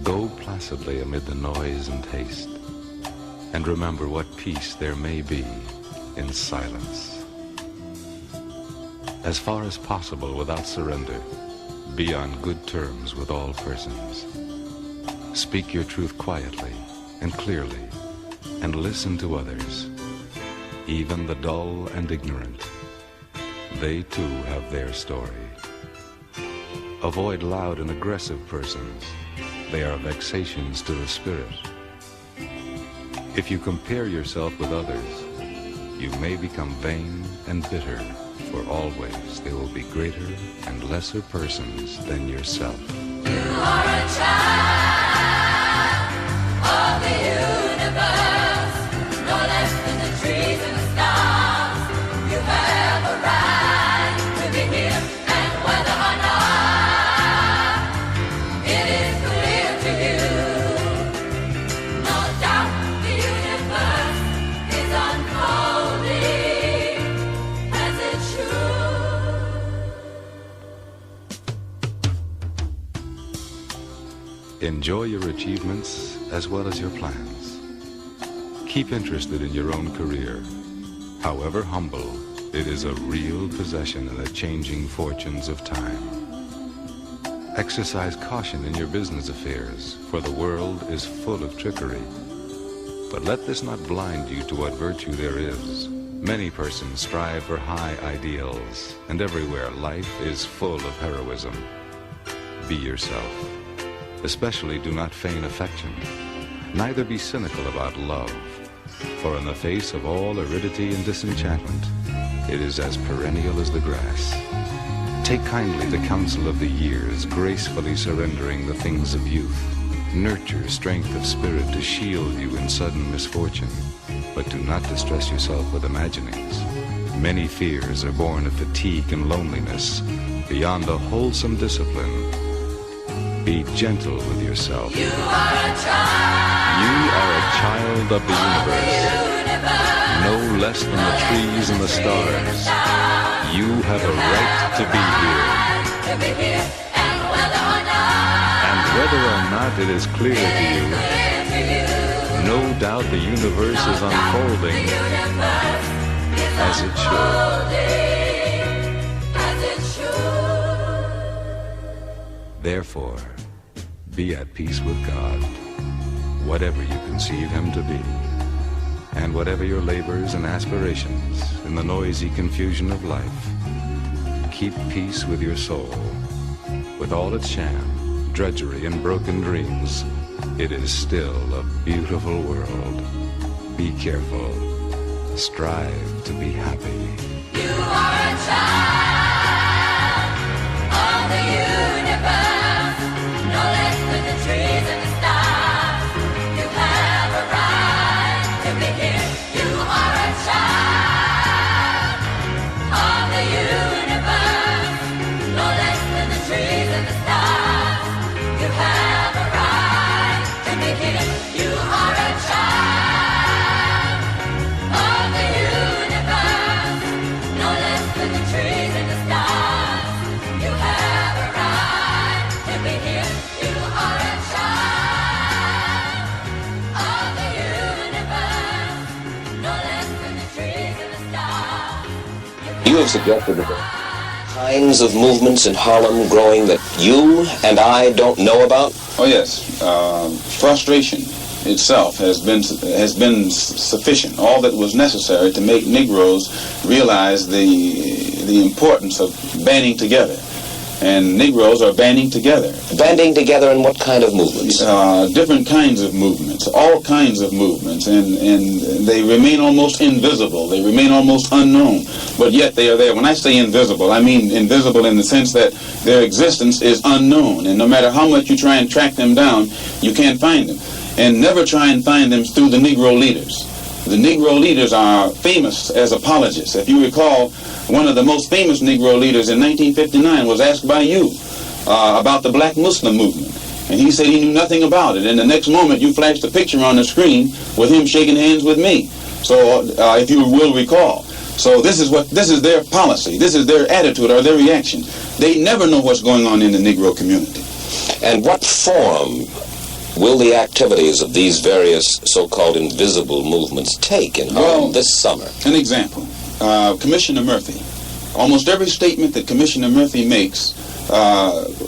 Go placidly amid the noise and haste, and remember what peace there may be in silence. As far as possible without surrender, be on good terms with all persons. Speak your truth quietly and clearly, and listen to others, even the dull and ignorant. They too have their story. Avoid loud and aggressive persons. They are vexations to the spirit. If you compare yourself with others, you may become vain and bitter, for always there will be greater and lesser persons than yourself. You are a child of the universe, no less than the trees and the stars. You have a right to be here, and whether or not it is clear to you, no doubt the universe is unfolding as it should. Enjoy your achievements as well as your plans. Keep interested in your own career. However humble, it is a real possession in the changing fortunes of time. Exercise caution in your business affairs, for the world is full of trickery. But let this not blind you to what virtue there is. Many persons strive for high ideals, and everywhere life is full of heroism. Be yourself. Especially do not feign affection. Neither be cynical about love, for in the face of all aridity and disenchantment, it is as perennial as the grass. Take kindly the counsel of the years, gracefully surrendering the things of youth. Nurture strength of spirit to shield you in sudden misfortune, but do not distress yourself with imaginings. Many fears are born of fatigue and loneliness. Beyond a wholesome discipline, be gentle with yourself. You are a child. You are a child of the universe, no less than the trees and the stars. You have a right to be here. And whether or not it is clear to you, no doubt the universe is unfolding as it should. Therefore, be at peace with God, whatever you conceive Him to be, and whatever your labors and aspirations in the noisy confusion of life. Keep peace with your soul. With all its sham, drudgery, and broken dreams, it is still a beautiful world. Be careful. Strive to be happy. You are a child of the universe, no less than the trees and the stars. You have a right to be here. You are a child of the universe, no less than the trees and the stars. You have a right to be here. You are a child of the universe, no less than the trees and the stars. You have a right to be here. You are a child of the universe, no less than the trees and the stars. You have suggested that there are kinds of movements in Harlem growing that you and I don't know about? Oh yes, frustration itself has been sufficient. All that was necessary to make Negroes realize the importance of banding together. And Negroes are banding together. Banding together in what kind of movements? Different kinds of movements, all kinds of movements, and they remain almost invisible. They remain almost unknown, but yet they are there. When I say invisible, I mean invisible in the sense that their existence is unknown, and no matter how much you try and track them down, you can't find them. And never try and find them through the Negro leaders. The Negro leaders are famous as apologists. If you recall, one of the most famous Negro leaders in 1959 was asked by you about the black Muslim movement. And he said he knew nothing about it. And the next moment you flashed a picture on the screen with him shaking hands with me. So if you will recall. So this is their policy. This is their attitude or their reaction. They never know what's going on in the Negro community. And what form will the activities of these various so-called invisible movements take in Harlem this summer? An example. Commissioner Murphy. Almost every statement that Commissioner Murphy makes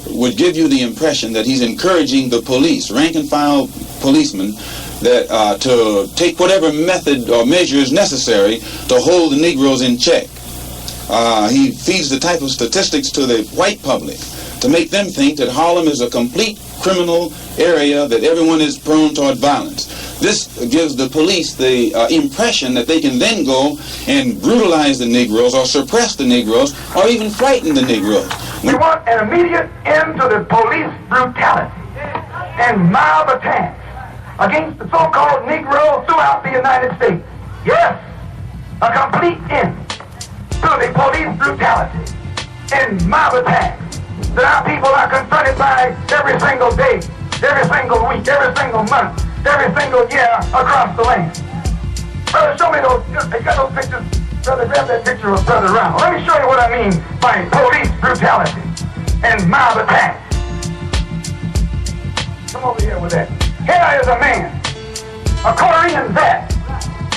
would give you the impression that he's encouraging the police, rank-and-file policemen, that to take whatever method or measures necessary to hold the Negroes in check. He feeds the type of statistics to the white public to make them think that Harlem is a complete criminal area, that everyone is prone toward violence. This gives the police the impression that they can then go and brutalize the Negroes or suppress the Negroes or even frighten the Negroes. We want an immediate end to the police brutality and mob attacks against the so-called Negroes throughout the United States. Yes, a complete end to the police brutality and mob attacks that our people are confronted by every single day, every single week, every single month, every single year across the land. Brother, show me those, you got those pictures? Brother, grab that picture of Brother Ronald. Let me show you what I mean by police brutality and mob attacks. Come over here with that. Here is a man, a Korean vet.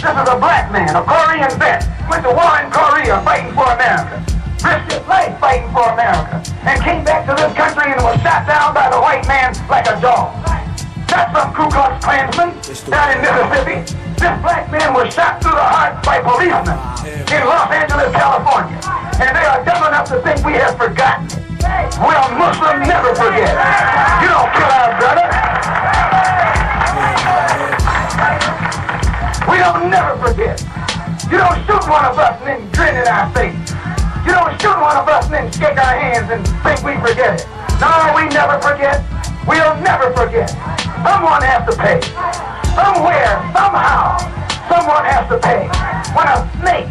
This is a black man, a Korean vet. Went to war in Korea fighting for America. Risked his life fighting for America. And came back to this country and was shot down by the white man like a dog. That's some Ku Klux Klansman down in Mississippi. This black man was shot through the heart by policemen in Los Angeles, California. And they are dumb enough to think we have forgotten. Well, Muslims never forget. You don't kill our brother. We don't never forget. You don't shoot one of us and then grin in our face. You don't shoot one of us and then shake our hands and think we forget it. No, we never forget. We'll never forget. Someone has to pay. Somewhere, somehow, someone has to pay. When a snake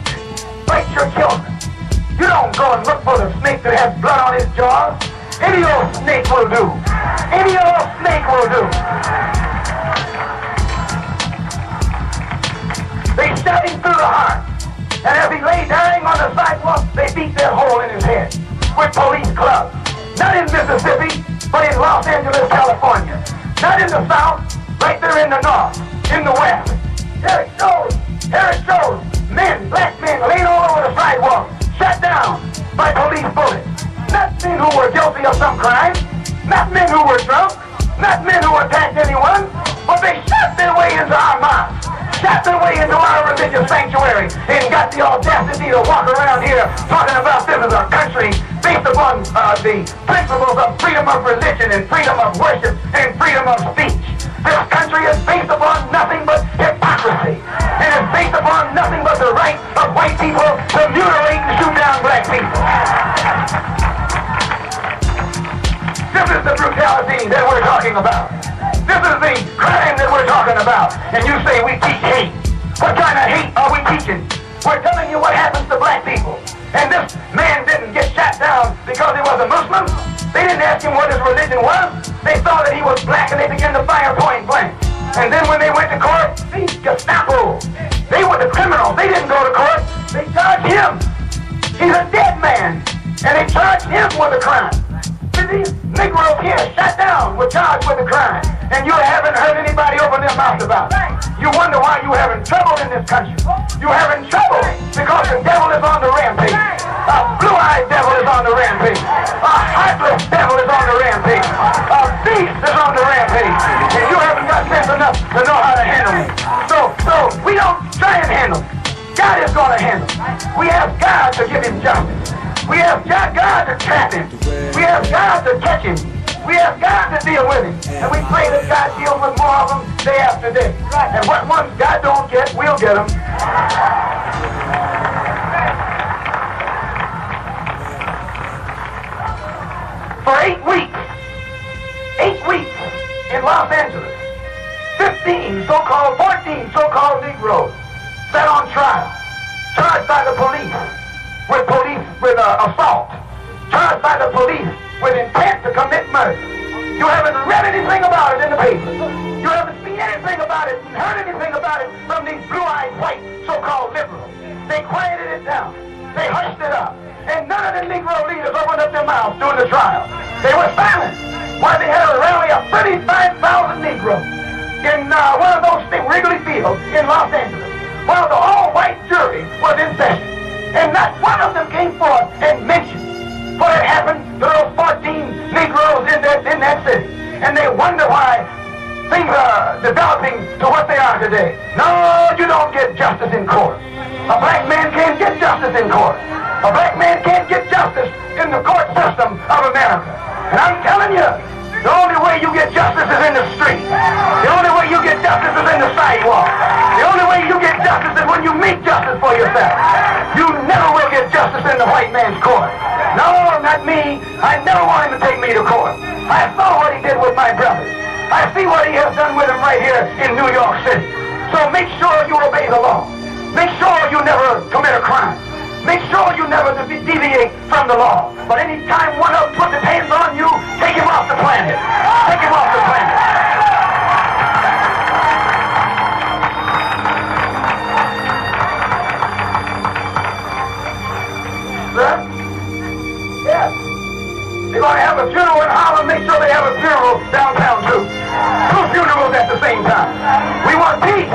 bites your children, you don't go and look for the snake that has blood on his jaws. Any old snake will do. Any old snake will do. They shot him through the heart. And as he lay dying on the sidewalk, they beat that hole in his head with police clubs. Not in Mississippi, but in Los Angeles, California. Not in the South, right there in the North, in the West. Here it shows. Men, black men, laying all over the sidewalk, shot down by police bullets. Not men who were guilty of some crime, not men who were drunk, not men who attacked anyone, but they shot their way into our mosques, shot their way into our religious sanctuary, and got the audacity to walk around here talking about this as a country based upon the principles of freedom of religion and freedom of worship and freedom of speech. This country is based upon nothing but hypocrisy. It is based upon nothing but the right of white people to mutilate and shoot down black people. This is the brutality that we're talking about. This is the crime that we're talking about. And you say we teach hate. What kind of hate are we teaching? We're telling you what happens to black people. And this man didn't get shot down because he was a Muslim. They didn't ask him what his religion was. They saw that he was black and they began to fire point blank. And then when they went to court, the Gestapo, they were the criminals. They didn't go to court. They charged him. He's a dead man. And they charged him with a crime. These Negroes here shot down were charged with a crime. And you haven't heard anybody open their mouth about it. You wonder why you're having trouble in this country. You're having trouble because the devil is on the rampage. A blue-eyed devil is on the rampage. A heartless devil is on the rampage. A beast is on the rampage. And you haven't got sense enough to know how to handle it. So we don't try and handle it. God is going to handle it. We have God to give him justice. We have God to trap him. We have God to catch him. We have God to deal with him. And we pray that God deals with more of them day after day. And what ones God don't get, we'll get them. For 8 weeks in Los Angeles, 14 so-called Negroes sat on trial, charged by the police with assault, charged by the police with intent to commit murder. You haven't read anything about it in the papers. You haven't seen anything about it and heard anything about it from these blue-eyed white so-called liberals. They quieted it down. They hushed it up. And none of the Negro leaders opened up their mouths during the trial. They were silent. why they had a rally of 35,000 Negroes in one of those Wrigley Fields in Los Angeles, while the all-white jury was in session. And not one of them came forth and mentioned what had happened to those 14 Negroes in that city. And they wonder why things are developing to what they are today. No, you don't get justice in court. A black man can't get justice in court. A black man can't get justice in the court system of America. And I'm telling you, the only way you get justice is in the street. The only way you get justice is in the sidewalk. The only way you get justice is when you make justice for yourself. You never will get justice in the white man's court. No, not me. I never want him to take me to court. I saw what he did with my brothers. I see what he has done with them right here in New York City. So make sure you obey the law. Make sure you never commit a crime. Make sure you never deviate from the law. But any time one of them puts his hands on you, take him off the planet. Take him off the planet. Sir? Yes. They're going to have a funeral in Harlem. Make sure they have a funeral downtown, too. 2 funerals at the same time. We want peace.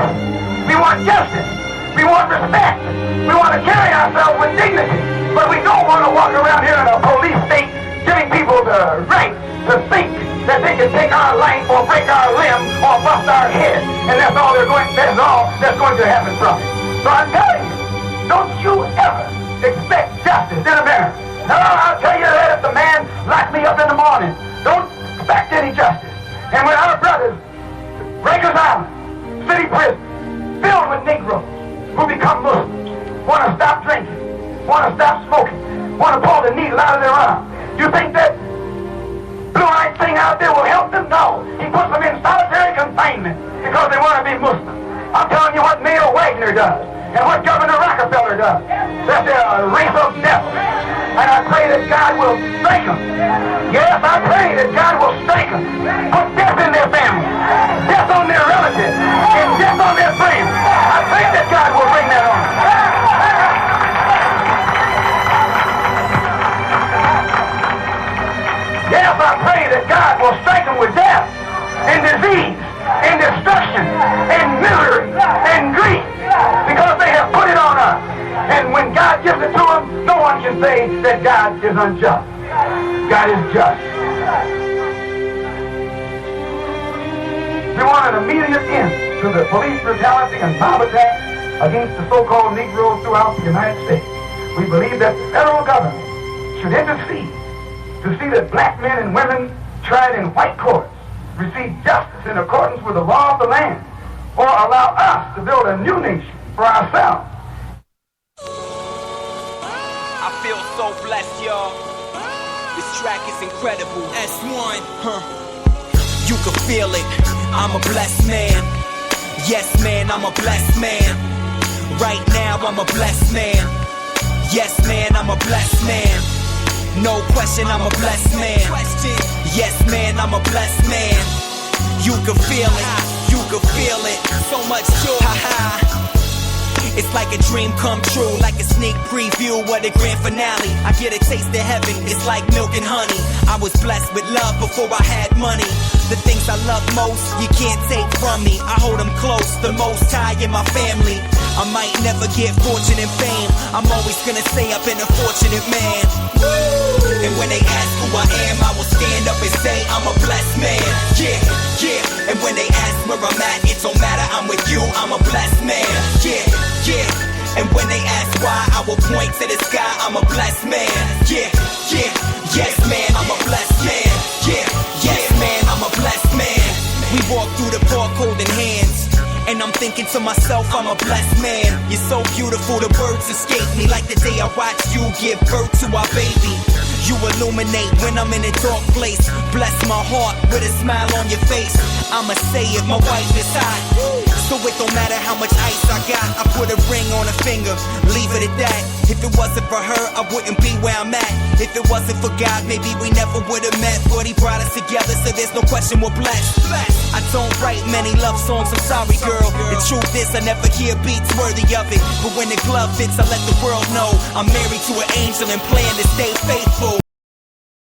We want justice. We want respect. We want to carry ourselves with dignity. But we don't want to walk around here in a police state giving people the right to think that they can take our life or break our limb or bust our head. And that's all that's going to happen from it. So I'm telling you, don't you ever expect justice in America. No, I'll tell you that if the man locked me up in the morning, don't expect any justice. And when our brothers, Rikers Island, city prison, filled with Negroes, who become Muslims, want to stop drinking, want to stop smoking, want to pull the needle out of their arm. You think that blue-eyed thing out there will help them? No. He puts them in solitary confinement because they want to be Muslim. I'm telling you what Mayor Wagner does and what Governor Rockefeller does. That they're a race of devils. And I pray that God will strike them. Yes, I pray that God will strike them. Put death in their family, death on their relatives, and death on their friends. I pray that God will bring that on. Yes, I pray that God will strike them with death and disease and destruction and misery and grief because they have put it on us. And when God gives it to them, no one can say that God is unjust. God is just. We want an immediate end to the police brutality and mob attacks against the so-called Negroes throughout the United States. We believe that the federal government should intercede to see that black men and women tried in white courts receive justice in accordance with the law of the land, or allow us to build a new nation for ourselves. I feel so blessed, y'all. This track is incredible. S1, You can feel it. I'm a blessed man. Yes, man, I'm a blessed man. Right now, I'm a blessed man. Yes, man, I'm a blessed man. No question, I'm a blessed man. Yes, man, I'm a blessed man. You can feel it. You can feel it. So much joy. It's like a dream come true, like a sneak preview of the grand finale. I get a taste of heaven, it's like milk and honey. I was blessed with love before I had money. The things I love most, you can't take from me. I hold them close, the most high in my family. I might never get fortune and fame, I'm always gonna say I've been a fortunate man. And when they ask who I am, I will stand up and say I'm a blessed man. Yeah, yeah. And when they ask where I'm at, it don't matter, I'm with you, I'm a blessed man. Yeah, yeah. And when they ask why, I will point to the sky, I'm a blessed man. Yeah, yeah. Yes, man, I'm a blessed man. Yeah, yes, man, I'm a blessed man. We walk through the park holding hands, and I'm thinking to myself, I'm a blessed man. You're so beautiful, the words escape me, like the day I watched you give birth to our baby. You illuminate when I'm in a dark place. Bless my heart with a smile on your face. I'ma say it, my wife is hot, so it don't matter how much ice I got. I put a ring on her finger, leave it at that. If it wasn't for her, I wouldn't be where I'm at. If it wasn't for God, maybe we never would've met. But he brought us together, so there's no question we're blessed. I don't write many love songs, I'm sorry girl. The truth is I never hear beats worthy of it. But when the glove fits, I let the world know I'm married to an angel and plan to stay faithful.